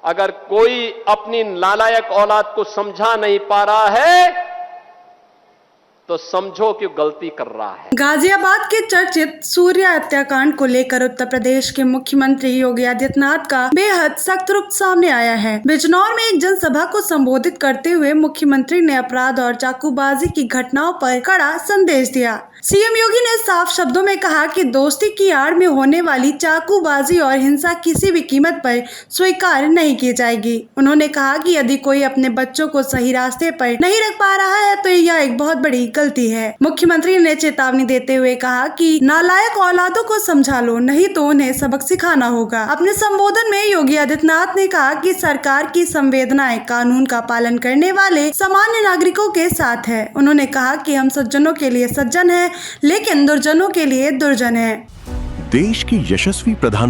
अगर कोई अपनी नालायक औलाद को समझा नहीं पा रहा है तो समझो कि गलती कर रहा है। गाजियाबाद के चर्चित सूर्या हत्याकांड को लेकर उत्तर प्रदेश के मुख्यमंत्री योगी आदित्यनाथ का बेहद सख्त रुख सामने आया है। बिजनौर में एक जनसभा को संबोधित करते हुए मुख्यमंत्री ने अपराध और चाकूबाजी की घटनाओं पर कड़ा संदेश दिया। सीएम योगी ने साफ शब्दों में कहा कि दोस्ती की आड़ में होने वाली चाकूबाजी और हिंसा किसी भी कीमत पर स्वीकार नहीं की जाएगी। उन्होंने कहा कि यदि कोई अपने बच्चों को सही रास्ते पर नहीं रख पा रहा है तो यह एक बहुत बड़ी गलती है। मुख्यमंत्री ने चेतावनी देते हुए कहा कि नालायक औलादों को समझा लो, नहीं तो उन्हें सबक सिखाना होगा। अपने संबोधन में योगी आदित्यनाथ ने कहा कि सरकार की संवेदनाएं कानून का पालन करने वाले सामान्य नागरिकों के साथ है। उन्होंने कहा कि हम सज्जनों के लिए सज्जन हैं, लेकिन दुर्जनों के लिए दुर्जन है। देश की यशस्वी प्रधान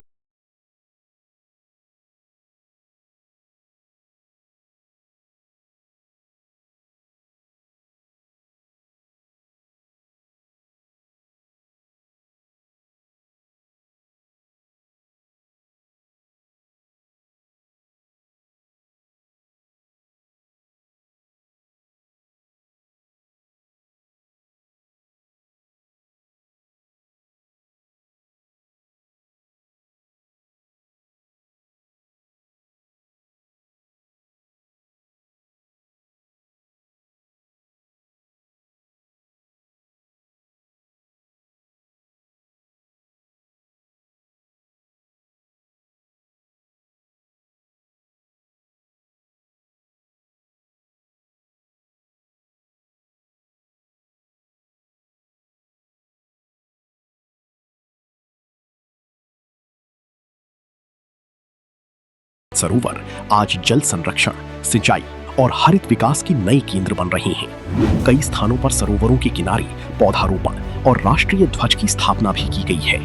सरोवर आज जल संरक्षण, सिंचाई और हरित विकास की नई केंद्र बन रहे हैं। कई स्थानों पर सरोवरों के किनारे पौधारोपण और राष्ट्रीय ध्वज की स्थापना भी की गई है।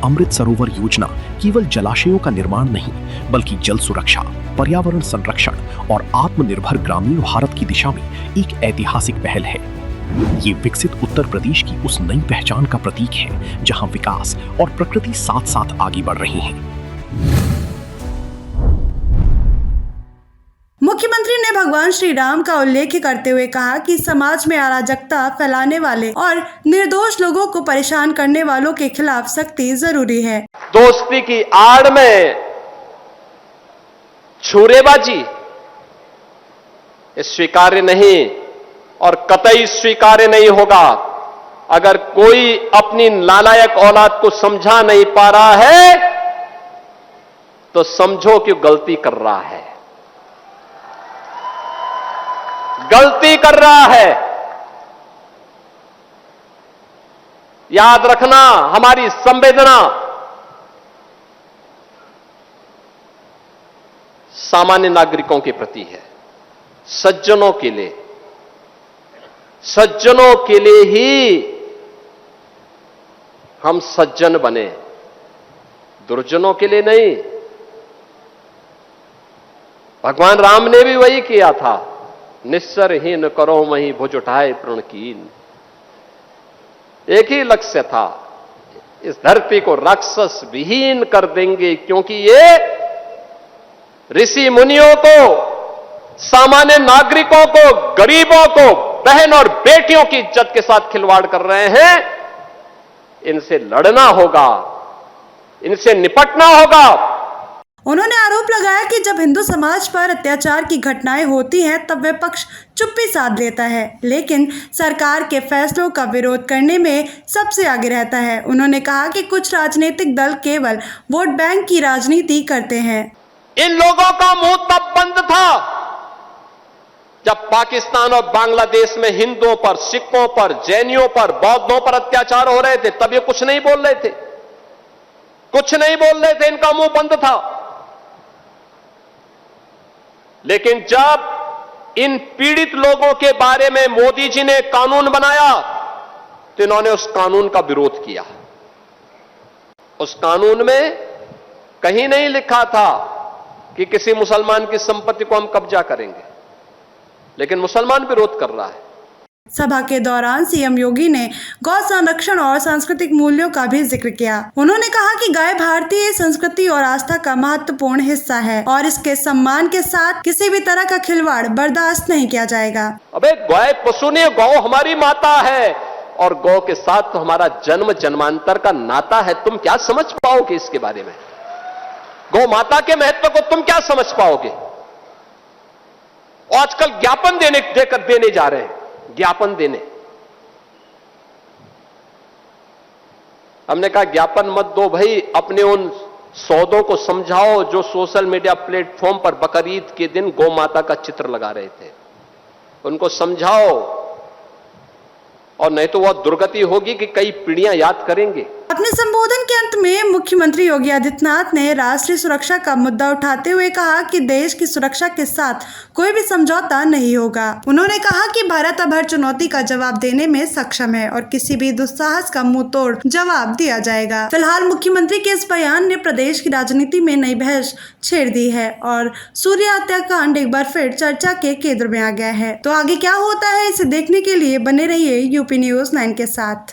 अमृत सरोवर योजना केवल जलाशयों का निर्माण नहीं, बल्कि जल सुरक्षा, पर्यावरण संरक्षण और आत्मनिर्भर ग्रामीण भारत की दिशा में एक ऐतिहासिक पहल है। ये विकसित उत्तर प्रदेश की उस नई पहचान का प्रतीक है जहां विकास और प्रकृति साथ साथ आगे बढ़ रही हैं। मुख्यमंत्री ने भगवान श्री राम का उल्लेख करते हुए कहा कि समाज में अराजकता फैलाने वाले और निर्दोष लोगों को परेशान करने वालों के खिलाफ सख्ती जरूरी है। दोस्ती की आड़ में छुरेबाजी स्वीकार्य नहीं और कतई स्वीकार्य नहीं होगा। अगर कोई अपनी नालायक औलाद को समझा नहीं पा रहा है तो समझो कि गलती कर रहा है, गलती कर रहा है। याद रखना, हमारी संवेदना सामान्य नागरिकों के प्रति है, सज्जनों के लिए। सज्जनों के लिए ही हम सज्जन बने, दुर्जनों के लिए नहीं। भगवान राम ने भी वही किया था, निस्सरहीन करो मही भुज उठाए प्रणकीन। एक ही लक्ष्य था, इस धरती को राक्षस विहीन कर देंगे, क्योंकि ये ऋषि मुनियों को, सामान्य नागरिकों को, गरीबों को, बहन और बेटियों की इज्जत के साथ खिलवाड़ कर रहे हैं। इनसे लड़ना होगा, इनसे निपटना होगा। उन्होंने आरोप लगाया कि जब हिंदू समाज पर अत्याचार की घटनाएं होती हैं तब वह पक्ष चुप्पी साध लेता है, लेकिन सरकार के फैसलों का विरोध करने में सबसे आगे रहता है। उन्होंने कहा कि कुछ राजनीतिक दल केवल वोट बैंक की राजनीति करते हैं। इन लोगों का मुंह तब बंद था जब पाकिस्तान और बांग्लादेश में हिंदुओं पर, सिखों पर, जैनियों पर, बौद्धों पर अत्याचार हो रहे थे, तब ये कुछ नहीं बोल रहे थे, कुछ नहीं बोल रहे थे, इनका मुंह बंद था। लेकिन जब इन पीड़ित लोगों के बारे में मोदी जी ने कानून बनाया तो इन्होंने उस कानून का विरोध किया। उस कानून में कहीं नहीं लिखा था कि किसी मुसलमान की संपत्ति को हम कब्जा करेंगे, लेकिन मुसलमान विरोध कर रहा है। सभा के दौरान सीएम योगी ने गौ संरक्षण और सांस्कृतिक मूल्यों का भी जिक्र किया। उन्होंने कहा कि गाय भारतीय संस्कृति और आस्था का महत्वपूर्ण हिस्सा है और इसके सम्मान के साथ किसी भी तरह का खिलवाड़ बर्दाश्त नहीं किया जाएगा। अबे गाय पशु ने, गौ हमारी माता है और गौ के साथ तो हमारा जन्म जन्मांतर का नाता है। तुम क्या समझ पाओगे इसके बारे में? गौ माता के महत्व को तुम क्या समझ पाओगे? आजकल ज्ञापन देने जा रहे हैं, ज्ञापन देने। हमने कहा ज्ञापन मत दो भाई, अपने उन सौदों को समझाओ जो सोशल मीडिया प्लेटफॉर्म पर बकरीद के दिन गौ माता का चित्र लगा रहे थे। उनको समझाओ, और नहीं तो वह दुर्गति होगी कि कई पीढ़ियां याद करेंगे। अपने संबोधन के अंत में मुख्यमंत्री योगी आदित्यनाथ ने राष्ट्रीय सुरक्षा का मुद्दा उठाते हुए कहा कि देश की सुरक्षा के साथ कोई भी समझौता नहीं होगा। उन्होंने कहा कि भारत अब हर चुनौती का जवाब देने में सक्षम है और किसी भी दुस्साहस का मुंह तोड़ जवाब दिया जाएगा। फिलहाल मुख्यमंत्री के इस बयान ने प्रदेश की राजनीति में नई बहस छेड़ दी है और सूर्या हत्याकांड एक बार फिर चर्चा के केंद्र में आ गया है। तो आगे क्या होता है, इसे देखने के लिए बने रहिए यूपी न्यूज़ 9 के साथ।